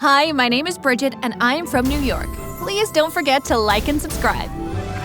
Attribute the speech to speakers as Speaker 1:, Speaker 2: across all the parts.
Speaker 1: Hi, my name is Bridget and I'm from New York. Please don't forget to like and subscribe.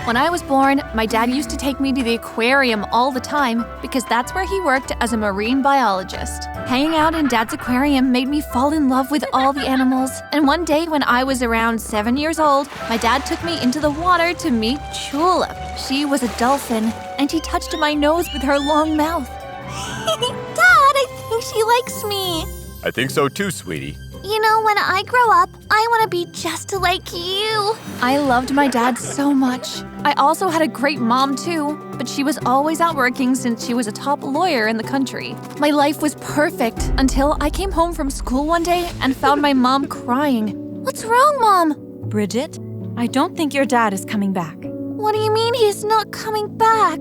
Speaker 1: When I was born, my dad used to take me to the aquarium all the time because that's where he worked as a marine biologist. Hanging out in Dad's aquarium made me fall in love with all the animals, and one day when I was around 7 years old, my dad took me into the water to meet Tulip. She was a dolphin, and she touched my nose with her long mouth.
Speaker 2: Dad, I think she likes me.
Speaker 3: I think so too, sweetie.
Speaker 2: You know, when I grow up, I want to be just like you.
Speaker 1: I loved my dad so much. I also had a great mom too, but she was always out working since she was a top lawyer in the country. My life was perfect until I came home from school one day and found my mom crying. What's wrong, Mom?
Speaker 4: Bridget, I don't think your dad is coming back.
Speaker 2: What do you mean he's not coming back?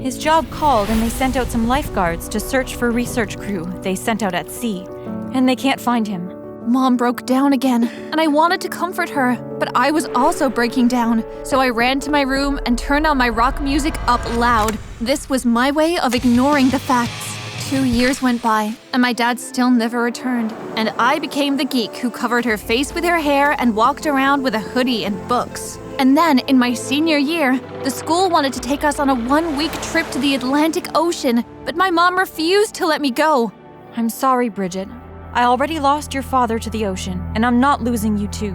Speaker 4: His job called and they sent out some lifeguards to search for research crew they sent out at sea, and they can't find him.
Speaker 1: Mom broke down again, and I wanted to comfort her, but I was also breaking down. So I ran to my room and turned on my rock music up loud. This was my way of ignoring the facts. 2 years went by, and my dad still never returned. And I became the geek who covered her face with her hair and walked around with a hoodie and books. And then, in my senior year, the school wanted to take us on a 1-week trip to the Atlantic Ocean, but my mom refused to let me go.
Speaker 4: I'm sorry, Bridget. I already lost your father to the ocean, and I'm not losing you too.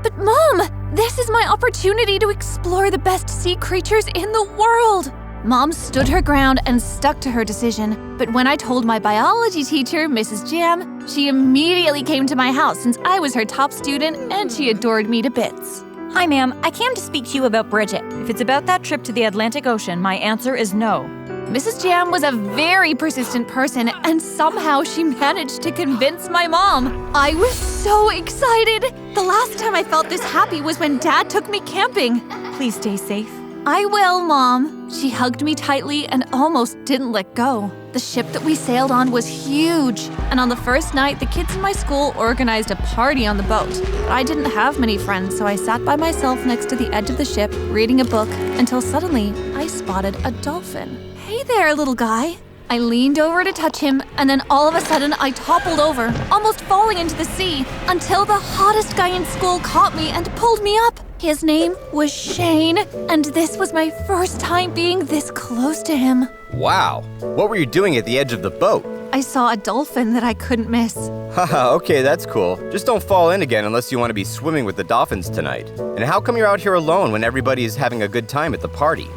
Speaker 1: But Mom, this is my opportunity to explore the best sea creatures in the world. Mom stood her ground and stuck to her decision. But when I told my biology teacher, Mrs. Jam, she immediately came to my house since I was her top student and she adored me to bits.
Speaker 4: Hi, ma'am. I came to speak to you about Bridget. If it's about that trip to the Atlantic Ocean, my answer is no.
Speaker 1: Mrs. Jam was a very persistent person, and somehow she managed to convince my mom. I was so excited! The last time I felt this happy was when Dad took me camping.
Speaker 4: Please stay safe.
Speaker 1: I will, Mom. She hugged me tightly and almost didn't let go. The ship that we sailed on was huge, and on the first night, the kids in my school organized a party on the boat. But I didn't have many friends, so I sat by myself next to the edge of the ship, reading a book, until suddenly I spotted a dolphin. Hey there, little guy. I leaned over to touch him, and then all of a sudden I toppled over, almost falling into the sea, until the hottest guy in school caught me and pulled me up. His name was Shane, and this was my first time being this close to him.
Speaker 3: Wow. What were you doing at the edge of the boat?
Speaker 1: I saw a dolphin that I couldn't miss.
Speaker 3: Haha, okay, that's cool. Just don't fall in again unless you want to be swimming with the dolphins tonight. And how come you're out here alone when everybody is having a good time at the party?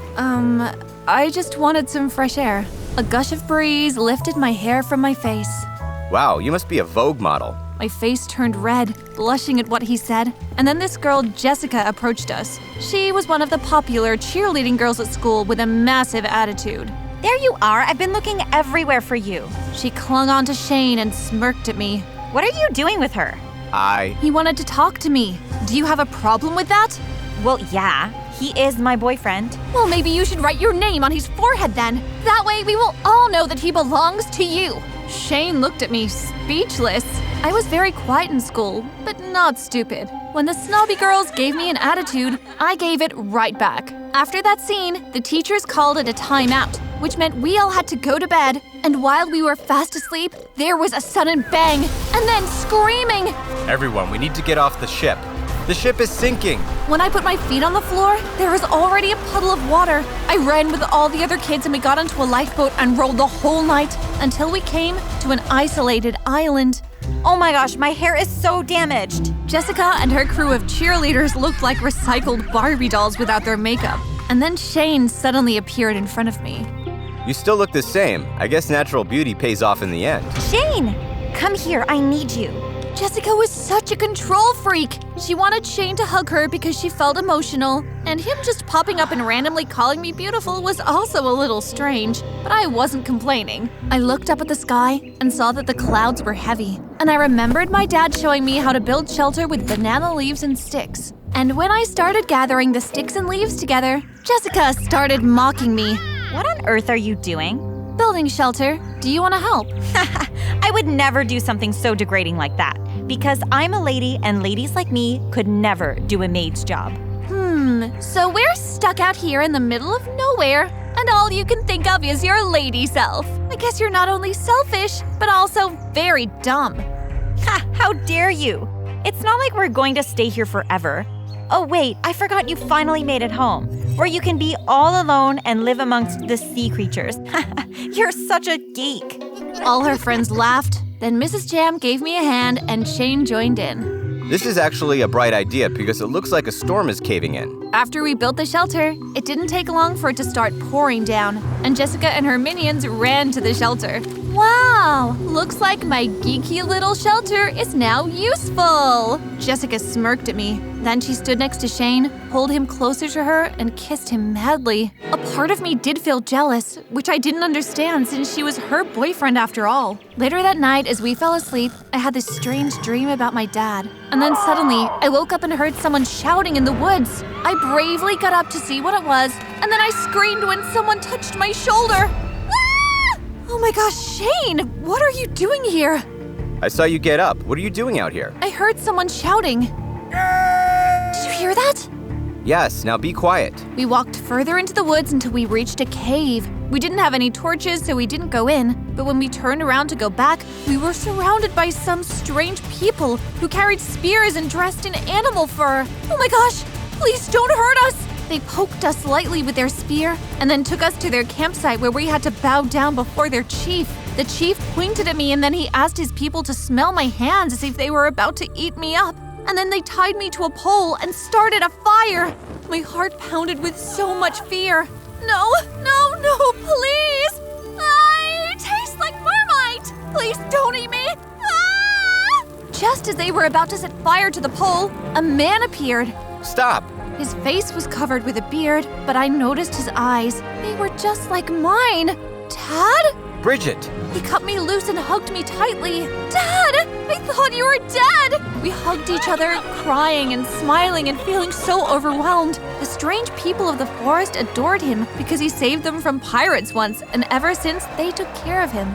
Speaker 1: I just wanted some fresh air. A gush of breeze lifted my hair from my face.
Speaker 3: Wow, you must be a Vogue model.
Speaker 1: My face turned red, blushing at what he said. And then this girl, Jessica, approached us. She was one of the popular cheerleading girls at school with a massive attitude.
Speaker 5: There you are. I've been looking everywhere for you.
Speaker 1: She clung onto Shane and smirked at me.
Speaker 5: What are you doing with her?
Speaker 1: He wanted to talk to me. Do you have a problem with that?
Speaker 5: Well, yeah. He is my boyfriend.
Speaker 1: Well, maybe you should write your name on his forehead then. That way we will all know that he belongs to you. Shane looked at me, speechless. I was very quiet in school, but not stupid. When the snobby girls gave me an attitude, I gave it right back. After that scene, the teachers called it a timeout, which meant we all had to go to bed. And while we were fast asleep, there was a sudden bang, and then screaming.
Speaker 3: Everyone, we need to get off the ship. The ship is sinking.
Speaker 1: When I put my feet on the floor, there was already a puddle of water. I ran with all the other kids and we got onto a lifeboat and rowed the whole night until we came to an isolated island.
Speaker 5: Oh my gosh, my hair is so damaged.
Speaker 1: Jessica and her crew of cheerleaders looked like recycled Barbie dolls without their makeup. And then Shane suddenly appeared in front of me.
Speaker 3: You still look the same. I guess natural beauty pays off in the end.
Speaker 5: Shane, come here. I need you.
Speaker 1: Jessica was such a control freak. She wanted Shane to hug her because she felt emotional, and him just popping up and randomly calling me beautiful was also a little strange, but I wasn't complaining. I looked up at the sky and saw that the clouds were heavy, and I remembered my dad showing me how to build shelter with banana leaves and sticks. And when I started gathering the sticks and leaves together, Jessica started mocking me.
Speaker 5: What on earth are you doing?
Speaker 1: Building shelter. Do you want to help?
Speaker 5: I would never do something so degrading like that. Because I'm a lady and ladies like me could never do a maid's job.
Speaker 1: So we're stuck out here in the middle of nowhere, and all you can think of is your lady self. I guess you're not only selfish, but also very dumb.
Speaker 5: Ha! How dare you? It's not like we're going to stay here forever. Oh wait, I forgot you finally made it home, where you can be all alone and live amongst the sea creatures. You're such a geek.
Speaker 1: All her friends laughed. Then Mrs. Jam gave me a hand and Shane joined in.
Speaker 3: This is actually a bright idea because it looks like a storm is caving in.
Speaker 1: After we built the shelter, it didn't take long for it to start pouring down, and Jessica and her minions ran to the shelter. Wow, looks like my geeky little shelter is now useful. Jessica smirked at me. Then she stood next to Shane, pulled him closer to her, and kissed him madly. A part of me did feel jealous, which I didn't understand since she was her boyfriend after all. Later that night, as we fell asleep, I had this strange dream about my dad. And then suddenly, I woke up and heard someone shouting in the woods. I bravely got up to see what it was, and then I screamed when someone touched my shoulder. Ah! Oh my gosh, Shane, what are you doing here?
Speaker 3: I saw you get up. What are you doing out here?
Speaker 1: I heard someone shouting. Did you hear that?
Speaker 3: Yes, now be quiet.
Speaker 1: We walked further into the woods until we reached a cave. We didn't have any torches, so we didn't go in. But when we turned around to go back, we were surrounded by some strange people who carried spears and dressed in animal fur. Oh my gosh, please don't hurt us! They poked us lightly with their spear and then took us to their campsite where we had to bow down before their chief. The chief pointed at me and then he asked his people to smell my hands as if they were about to eat me up. And then they tied me to a pole and started a fire. My heart pounded with so much fear. No, please! I taste like Marmite! Please don't eat me! Ah! Just as they were about to set fire to the pole, a man appeared.
Speaker 3: Stop!
Speaker 1: His face was covered with a beard, but I noticed his eyes. They were just like mine. Dad?
Speaker 3: Bridget!
Speaker 1: He cut me loose and hugged me tightly. Dad! I thought you were dead! We hugged each other, crying and smiling and feeling so overwhelmed. The strange people of the forest adored him because he saved them from pirates once, and ever since, they took care of him.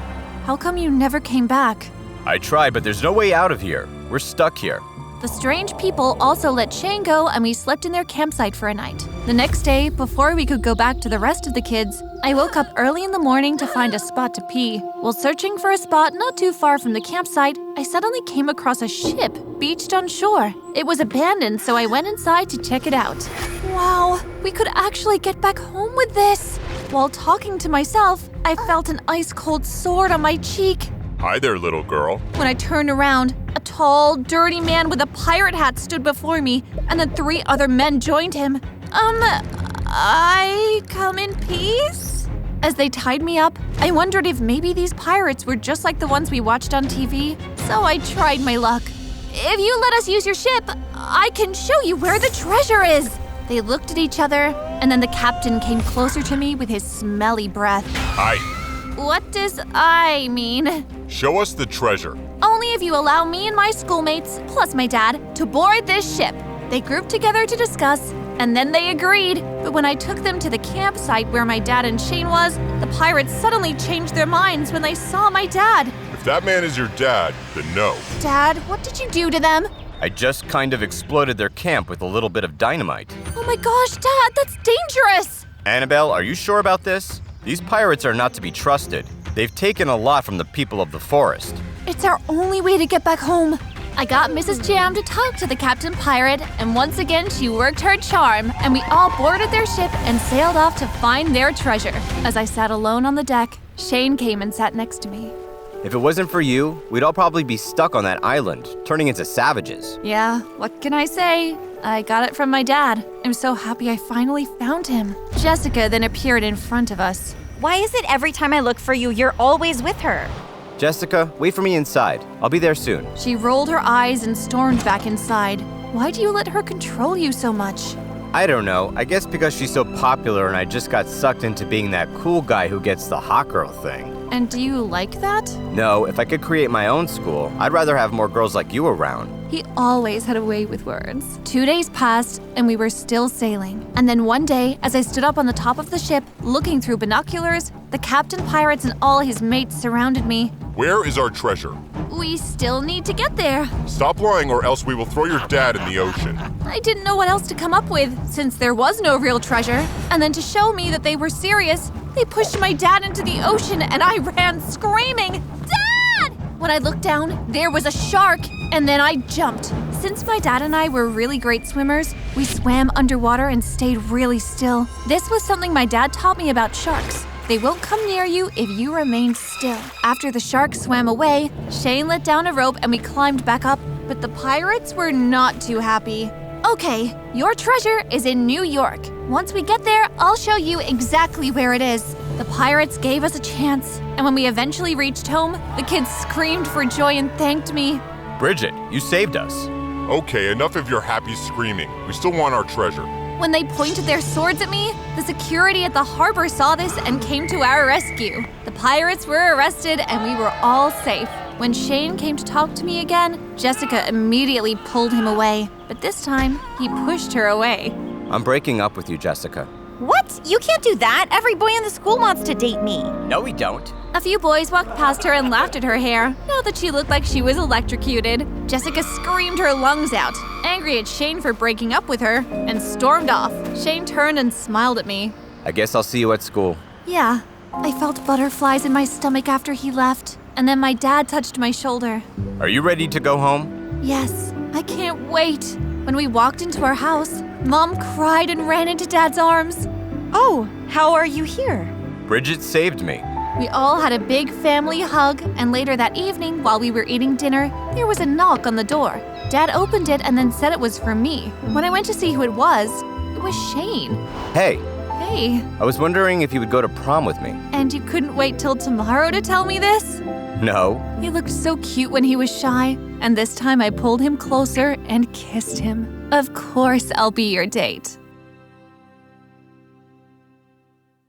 Speaker 1: How come you never came back?
Speaker 3: I tried, but there's no way out of here. We're stuck here.
Speaker 1: The strange people also let Shane go, and we slept in their campsite for a night. The next day, before we could go back to the rest of the kids, I woke up early in the morning to find a spot to pee. While searching for a spot not too far from the campsite, I suddenly came across a ship beached on shore. It was abandoned, so I went inside to check it out. Wow, we could actually get back home with this. While talking to myself, I felt an ice-cold sword on my cheek.
Speaker 6: Hi there, little girl.
Speaker 1: When I turned around, a tall, dirty man with a pirate hat stood before me, and then 3 other men joined him. I come in peace? As they tied me up, I wondered if maybe these pirates were just like the ones we watched on TV, so I tried my luck. If you let us use your ship, I can show you where the treasure is. They looked at each other, and then the captain came closer to me with his smelly breath.
Speaker 6: Hi.
Speaker 1: What does I mean?
Speaker 6: Show us the treasure.
Speaker 1: Only if you allow me and my schoolmates, plus my dad, to board this ship. They grouped together to discuss, and then they agreed. But when I took them to the campsite where my dad and Shane was, the pirates suddenly changed their minds when they saw my dad.
Speaker 6: If that man is your dad, then no.
Speaker 1: Dad, what did you do to them?
Speaker 3: I just kind of exploded their camp with a little bit of dynamite.
Speaker 1: Oh my gosh, Dad, that's dangerous!
Speaker 3: Annabelle, are you sure about this? These pirates are not to be trusted. They've taken a lot from the people of the forest.
Speaker 1: It's our only way to get back home. I got Mrs. Jam to talk to the Captain Pirate, and once again she worked her charm, and we all boarded their ship and sailed off to find their treasure. As I sat alone on the deck, Shane came and sat next to me.
Speaker 3: If it wasn't for you, we'd all probably be stuck on that island, turning into savages.
Speaker 1: Yeah, what can I say? I got it from my dad. I'm so happy I finally found him. Jessica then appeared in front of us.
Speaker 5: Why is it every time I look for you, you're always with her?
Speaker 3: Jessica, wait for me inside. I'll be there soon.
Speaker 1: She rolled her eyes and stormed back inside. Why do you let her control you so much?
Speaker 3: I don't know. I guess because she's so popular and I just got sucked into being that cool guy who gets the hot girl thing.
Speaker 1: And do you like that?
Speaker 3: No, if I could create my own school, I'd rather have more girls like you around.
Speaker 1: He always had a way with words. 2 days passed, and we were still sailing. And then one day, as I stood up on the top of the ship, looking through binoculars, the Captain Pirates and all his mates surrounded me.
Speaker 6: Where is our treasure?
Speaker 1: We still need to get there.
Speaker 6: Stop lying or else we will throw your dad in the ocean.
Speaker 1: I didn't know what else to come up with, since there was no real treasure. And then to show me that they were serious, they pushed my dad into the ocean and I ran screaming, "Dad!" When I looked down, there was a shark, and then I jumped, Since my dad and I were really great swimmers, we swam underwater and stayed really still. This was something my dad taught me about sharks. They won't come near you if you remain still. After the shark swam away, Shane let down a rope and we climbed back up, but the pirates were not too happy. Okay, your treasure is in New York. Once we get there, I'll show you exactly where it is. The pirates gave us a chance, and when we eventually reached home, the kids screamed for joy and thanked me.
Speaker 3: Bridget, you saved us.
Speaker 6: Okay, enough of your happy screaming. We still want our treasure.
Speaker 1: When they pointed their swords at me, the security at the harbor saw this and came to our rescue. The pirates were arrested and we were all safe. When Shane came to talk to me again, Jessica immediately pulled him away. But this time, he pushed her away.
Speaker 3: I'm breaking up with you, Jessica.
Speaker 5: What? You can't do that. Every boy in the school wants to date me.
Speaker 3: No, we don't.
Speaker 1: A few boys walked past her and laughed at her hair, now that she looked like she was electrocuted. Jessica screamed her lungs out, angry at Shane for breaking up with her, and stormed off. Shane turned and smiled at me.
Speaker 3: I guess I'll see you at school.
Speaker 1: Yeah, I felt butterflies in my stomach after he left, and then my dad touched my shoulder.
Speaker 3: Are you ready to go home?
Speaker 1: Yes, I can't wait. When we walked into our house, Mom cried and ran into Dad's arms.
Speaker 5: Oh, how are you here?
Speaker 3: Bridget saved me.
Speaker 1: We all had a big family hug, and later that evening, while we were eating dinner, there was a knock on the door. Dad opened it and then said it was for me. When I went to see who it was Shane.
Speaker 3: Hey,
Speaker 1: Hey,
Speaker 3: I was wondering if you would go to prom with me.
Speaker 1: and you couldn't wait till tomorrow to tell me this?
Speaker 3: No.
Speaker 1: He looked so cute when he was shy, and this time I pulled him closer and kissed him. Of course, I'll be your date.